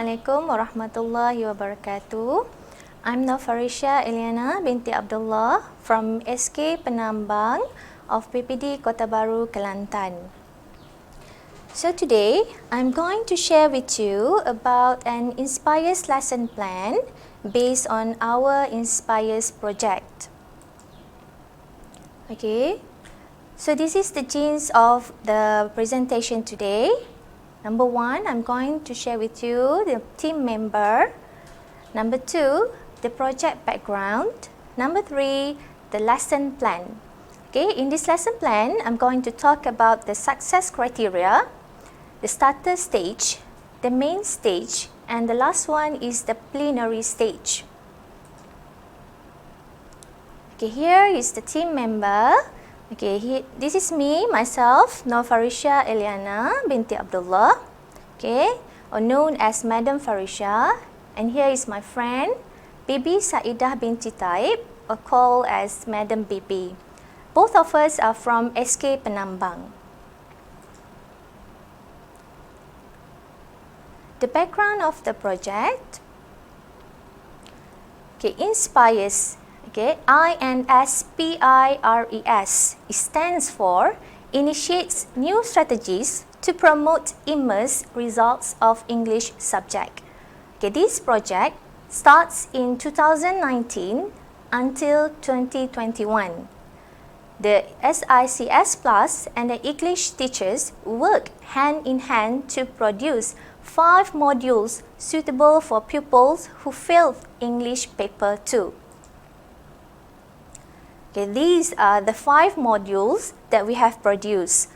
Assalamualaikum warahmatullahi wabarakatuh. I'm NORFARISHA ELYANA binti ABDULLAH from SK Penambang of PPD Kota Baru, Kelantan. So today, I'm going to share with you about an Inspires lesson plan based on our Inspires project. Okay, so this is the genes of the presentation today. Number 1, I'm going to share with you the team member. Number 2, the project background. Number 3, the lesson plan. Okay, in this lesson plan, I'm going to talk about the success criteria, the starter stage, the main stage, and the last one is the plenary stage. Okay, here is the team member. Okay, this is me, myself, NORFARISHA ELYANA binti ABDULLAH, okay, or known as Madam Farisha. And here is my friend, Bibi Saidah binti Taib, or called as Madam Bibi. Both of us are from SK Penambang. The background of the project, okay, Inspires. Okay, INSPIRES stands for Initiates New Strategies to Promote Immerse Results of English Subject. Okay, this project starts in 2019 until 2021. The SICS Plus and the English teachers work hand in hand to produce 5 modules suitable for pupils who failed English Paper 2. Okay, these are the 5 modules that we have produced.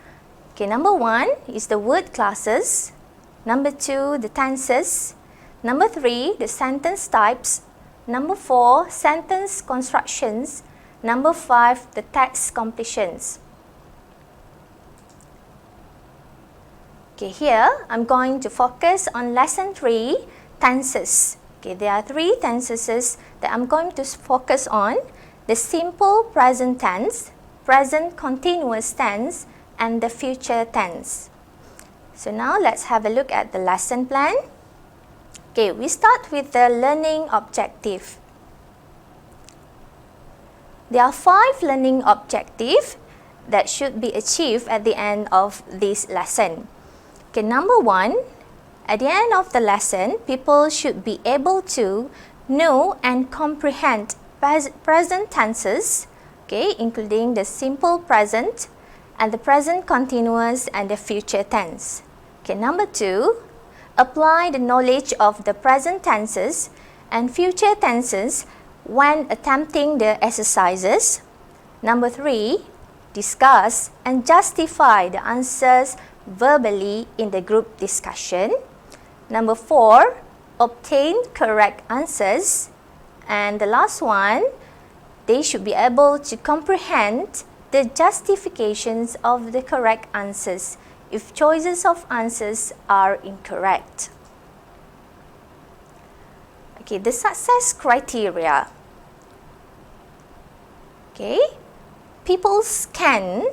Okay, number 1 is the word classes. Number 2, the tenses. Number 3, the sentence types. Number 4, sentence constructions. Number 5, the text completions. Okay, here I'm going to focus on lesson 3, tenses. Okay, there are 3 tenses that I'm going to focus on. The simple present tense, present continuous tense, and the future tense. So now let's have a look at the lesson plan. Okay, we start with the learning objective. There are 5 learning objectives that should be achieved at the end of this lesson. Okay, number 1, at the end of the lesson, people should be able to know and comprehend present tenses, okay, including the simple present and the present continuous and the future tense. Okay, number 2, apply the knowledge of the present tenses and future tenses when attempting the exercises. Number 3, discuss and justify the answers verbally in the group discussion. Number 4, obtain correct answers. And the last one, they should be able to comprehend the justifications of the correct answers if choices of answers are incorrect. Okay, the success criteria. Okay, pupils can,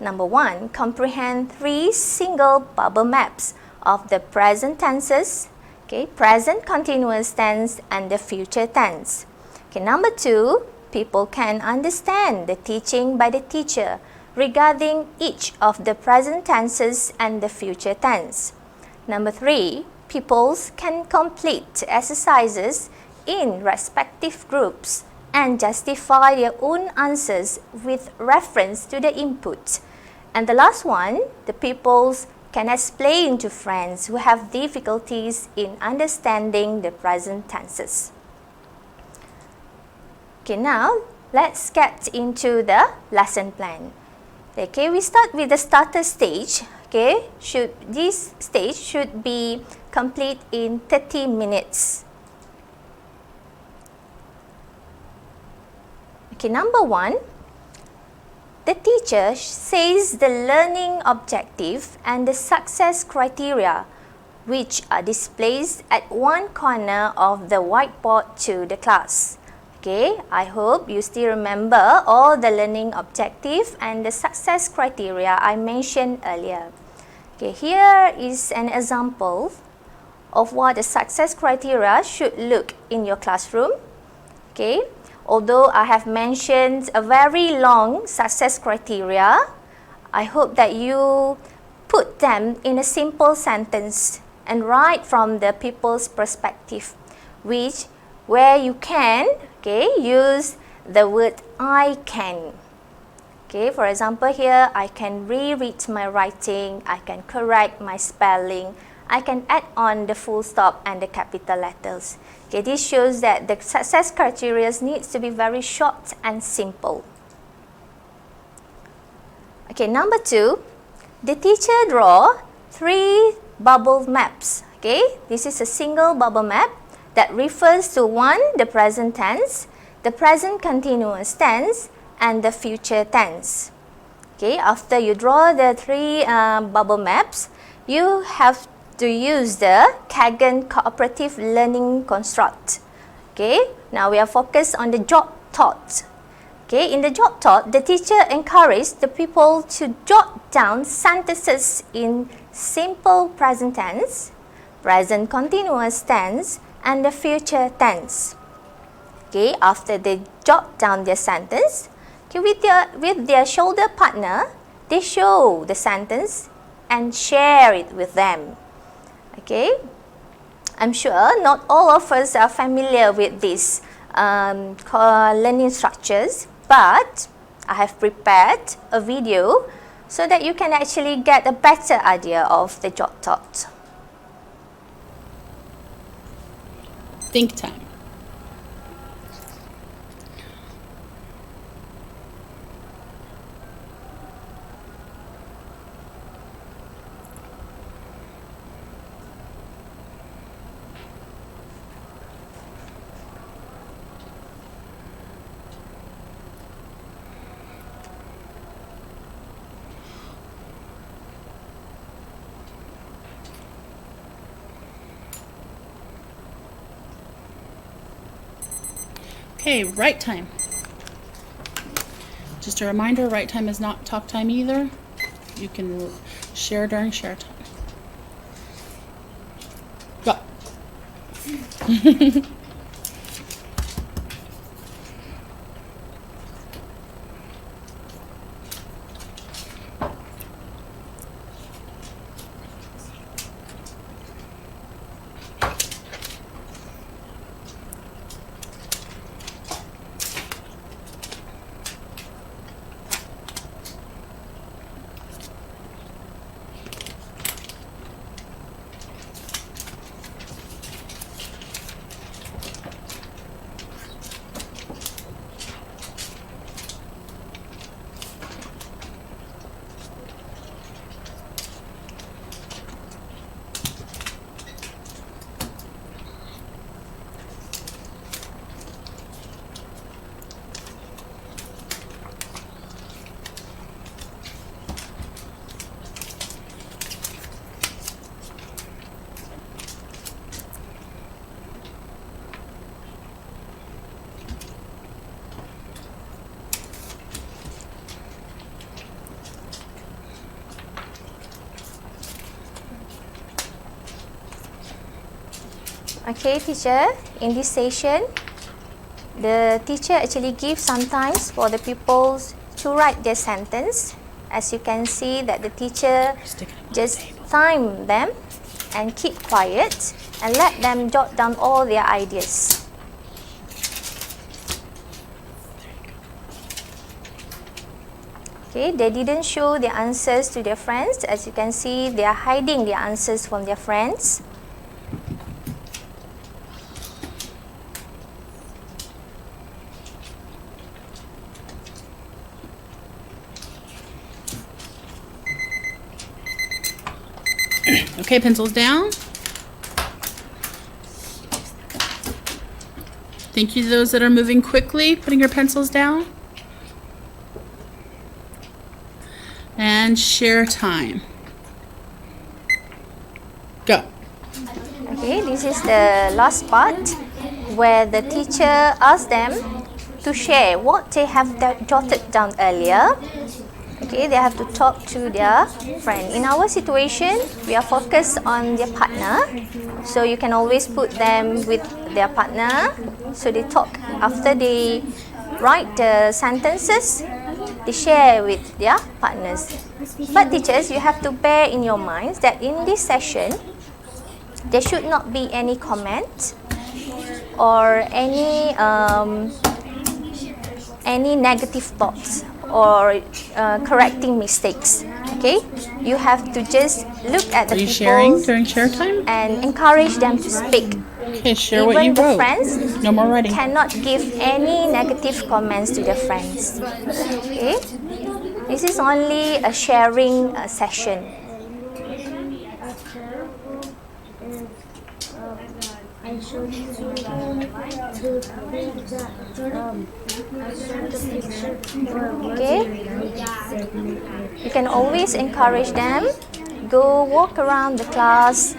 number 1, comprehend 3 single bubble maps of the present tenses, okay, present continuous tense and the future tense. Okay, number 2, people can understand the teaching by the teacher regarding each of the present tenses and the future tense. Number 3, pupils can complete exercises in respective groups and justify their own answers with reference to the input. And the last one, the pupils can explain to friends who have difficulties in understanding the present tenses. Okay, now let's get into the lesson plan. Okay, we start with the starter stage. Okay, this stage should be complete in 30 minutes. Okay, number 1, the teacher says the learning objective and the success criteria, which are displayed at one corner of the whiteboard to the class. Okay, I hope you still remember all the learning objective and the success criteria I mentioned earlier. Okay, here is an example of what the success criteria should look in your classroom. Okay, although I have mentioned a very long success criteria, I hope that you put them in a simple sentence and write from the people's perspective, where you can, okay, use the word I can. Okay, for example here, I can reread my writing, I can correct my spelling, I can add on the full stop and the capital letters. Okay, this shows that the success criteria needs to be very short and simple. Okay, number 2, the teacher draw 3 bubble maps. Okay, this is a single bubble map that refers to 1, the present tense, the present continuous tense, and the future tense. Okay, after you draw the 3 bubble maps, you have to use the Kagan cooperative learning construct. Okay, now we are focused on the jot thought. Okay, in the jot thought, the teacher encouraged the people to jot down sentences in simple present tense, present continuous tense, and the future tense. Okay, after they jot down their sentence, okay, with their shoulder partner, they show the sentence and share it with them. Okay, I'm sure not all of us are familiar with these learning structures, but I have prepared a video so that you can actually get a better idea of the jot thought. Think time. Okay, write time. Just a reminder, write time is not talk time either. You can share during share time. Go. Okay, teacher, in this session, the teacher actually gives some time for the pupils to write their sentence. As you can see that the teacher just time them and keep quiet and let them jot down all their ideas. Okay, they didn't show their answers to their friends. As you can see, they are hiding their answers from their friends. Okay, pencils down. Thank you to those that are moving quickly, putting your pencils down. And share time. Go. Okay, this is the last part where the teacher asks them to share what they have jotted down earlier. Okay, they have to talk to their friend. In our situation, we are focused on their partner, so you can always put them with their partner. So they talk after they write the sentences. They share with their partners. But teachers, you have to bear in your minds that in this session, there should not be any comment or any negative thoughts or correcting mistakes. Okay, you have to just look at the Are you sharing people during share time? and encourage them to speak. Okay, share what you Even the wrote. friends No more writing. cannot give any negative comments to their friends. Okay, this is only a sharing session. I showed you to think that I sent a picture Okay, you can always encourage them. Go walk around the class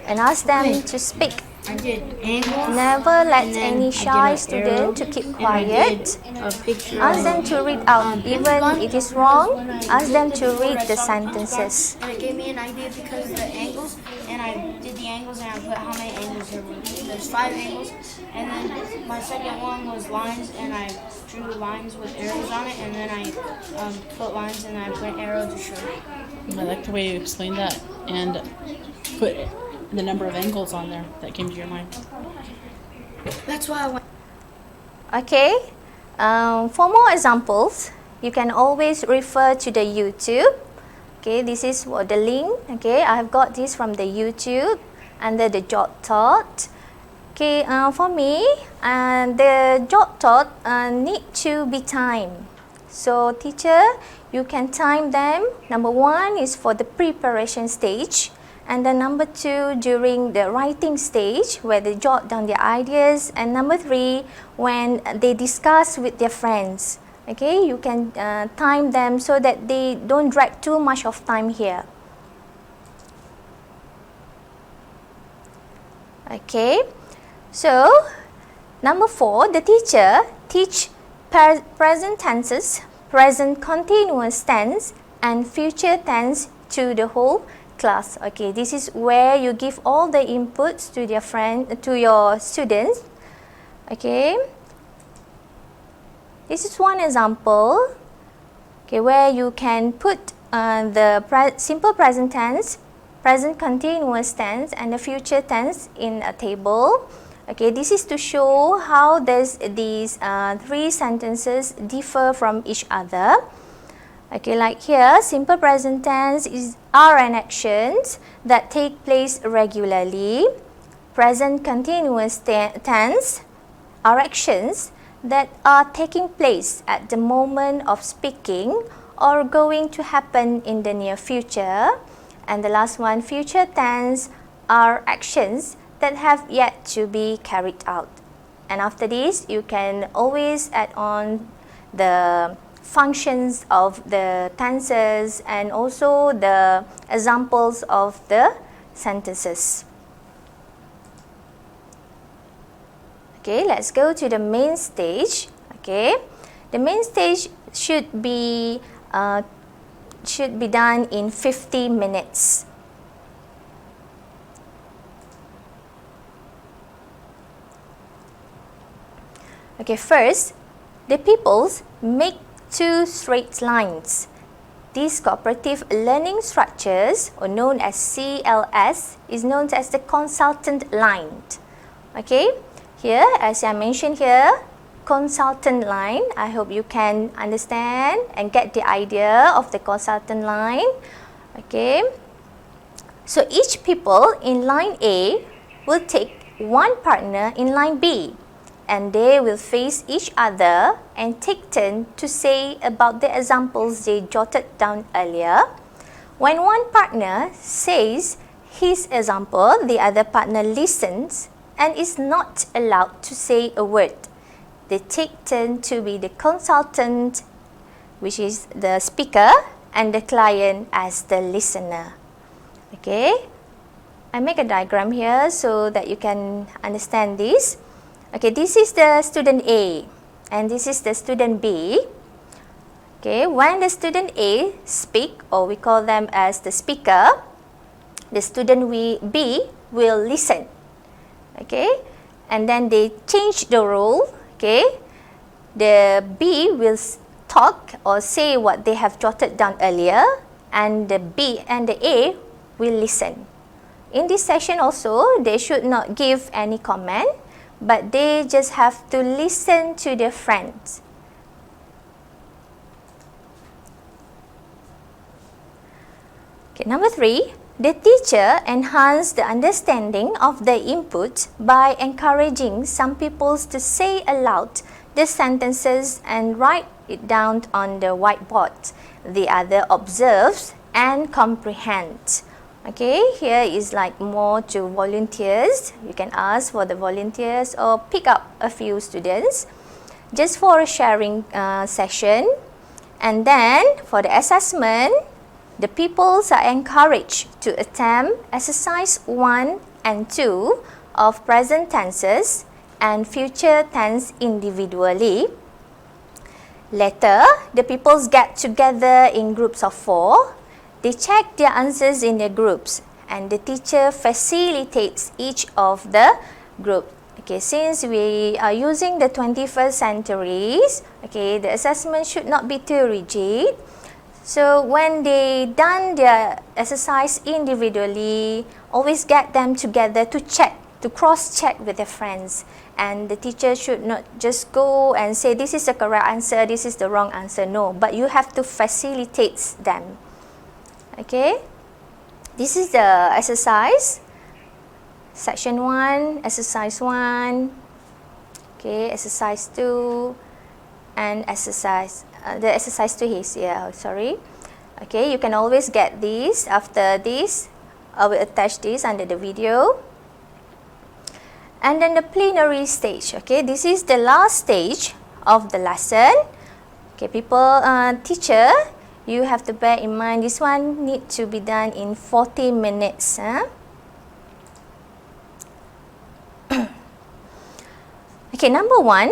and ask them to speak. I did angles. Never let and then any I shy did an arrow, student to keep and I quiet. did a picture Ask them of to read out, even it is wrong. Ask them to read the sentences. and it gave me an idea because of the angles, and I did the angles and I put how many angles there were. There's 5 angles, and then my second one was lines, and I drew lines with arrows on it, and then I put lines and I put arrows to show. I like the way you explained that and put the number of angles on there that came to your mind. That's why I went. Okay, for more examples, you can always refer to the YouTube. Okay, this is what the link. Okay, I have got this from the YouTube under the jot thought. Okay, for me, the jot thought need to be timed. So teacher, you can time them. Number 1 is for the preparation stage, and then number 2 during the writing stage where they jot down their ideas, and number 3 when they discuss with their friends. Okay, you can time them so that they don't drag too much of time here. Okay, so number 4, the teacher teach present tenses, present continuous tense, and future tense to the whole class. Okay, this is where you give all the inputs to your students. Okay, this is one example. Okay, where you can put the simple present tense, present continuous tense, and the future tense in a table. Okay, this is to show how these 3 sentences differ from each other. Okay, like here, simple present tense are an actions that take place regularly. Present continuous tense are actions that are taking place at the moment of speaking or going to happen in the near future. And the last one, future tense, are actions that have yet to be carried out. And after this, you can always add on the functions of the tenses and also the examples of the sentences. Okay, let's go to the main stage. Okay, the main stage should be done in 50 minutes. Okay, first, the pupils make 2 straight lines. These cooperative learning structures, or known as CLS, is known as the consultant line. Okay, here, as I mentioned here, consultant line. I hope you can understand and get the idea of the consultant line. Okay, so each pupil in line A will take one partner in line B, and they will face each other and take turn to say about the examples they jotted down earlier. When one partner says his example, the other partner listens and is not allowed to say a word. They take turn to be the consultant, which is the speaker, and the client as the listener. Okay, I make a diagram here so that you can understand this. Okay, this is the student A and this is the student B. Okay, when the student A speak, or we call them as the speaker, the student B will listen. Okay, and then they change the role. Okay, the B will talk or say what they have jotted down earlier, and the A will listen. In this session also, they should not give any comment, but they just have to listen to their friends. Okay, number 3, the teacher enhance the understanding of the input by encouraging some people to say aloud the sentences and write it down on the whiteboard. The other observes and comprehends. Okay, here is like more to volunteers. You can ask for the volunteers or pick up a few students just for a sharing session. And then for the assessment, the pupils are encouraged to attempt exercise 1 and 2 of present tenses and future tense individually. Later, the pupils get together in groups of 4. They check their answers in their groups, and the teacher facilitates each of the group. Okay, since we are using the 21st centuries, okay, the assessment should not be too rigid. So when they done their exercise individually, always get them together to check, to cross-check with their friends. And the teacher should not just go and say this is the correct answer, this is the wrong answer. No, but you have to facilitate them. Okay, this is the exercise. Section 1, exercise 1, okay, exercise 2, and the exercise 2 is here, sorry. Okay, you can always get this. After this, I will attach this under the video. And then the plenary stage. Okay, this is the last stage of the lesson. Okay, teacher, you have to bear in mind this one need to be done in 40 minutes. Okay, number 1,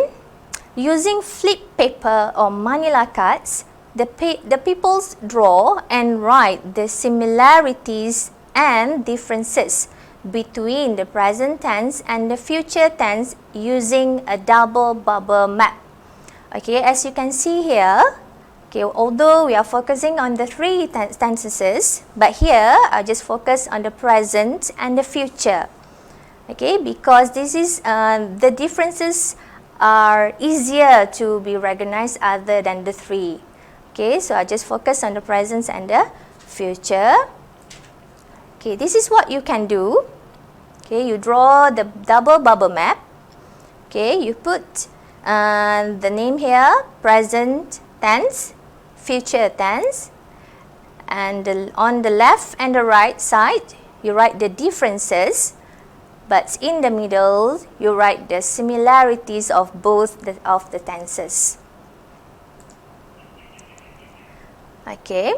using flip paper or manila cards, the pupils draw and write the similarities and differences between the present tense and the future tense using a double bubble map. Okay, as you can see here, okay, although we are focusing on the 3 tenses, but here I just focus on the present and the future. Okay, because this is the differences are easier to be recognized other than the 3. Okay, so I just focus on the present and the future. Okay, this is what you can do. Okay, you draw the double bubble map. Okay, you put the name here, present tense, future tense, and on the left and the right side, you write the differences. But in the middle, you write the similarities of both of the tenses. Okay.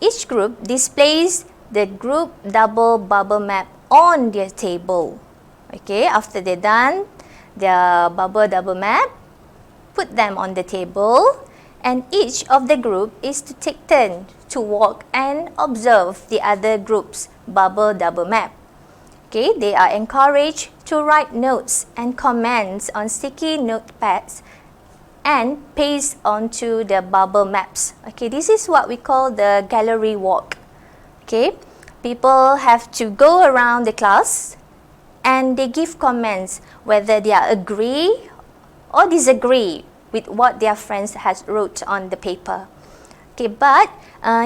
Each group displays the group double bubble map on their table. Okay, after they're done their bubble double map, put them on the table, and each of the group is to take turn to walk and observe the other group's bubble double map. Okay, they are encouraged to write notes and comments on sticky notepads and paste onto the bubble maps. Okay, this is what we call the gallery walk. Okay, people have to go around the class and they give comments whether they are agree or disagree with what their friends has wrote on the paper. Okay, but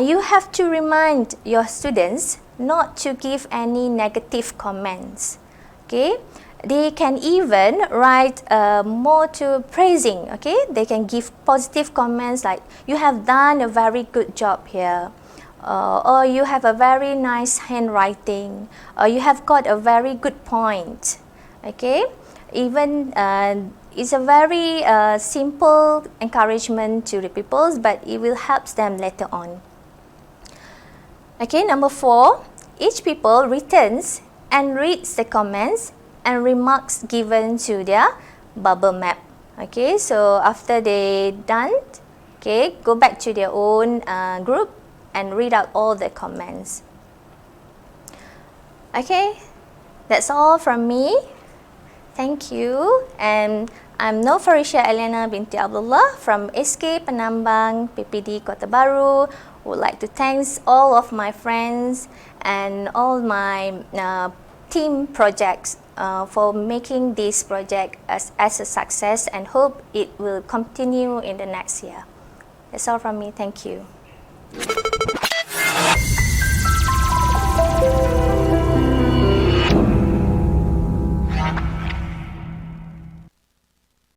you have to remind your students not to give any negative comments. Okay, they can even write more to praising. Okay, they can give positive comments like you have done a very good job here, or you have a very nice handwriting, or you have got a very good point. Okay, even it's a very simple encouragement to the pupils, but it will help them later on. Okay, number 4, each pupil returns and reads the comments and remarks given to their bubble map. Okay, so after they done, okay, go back to their own group and read out all the comments. Okay, that's all from me. Thank you. And I'm NORFARISHA ELYANA binti Abdullah from SK Penambang, PPD Kota Baru. Would like to thank all of my friends and all my team projects for making this project as a success, and hope it will continue in the next year. That's all from me. Thank you.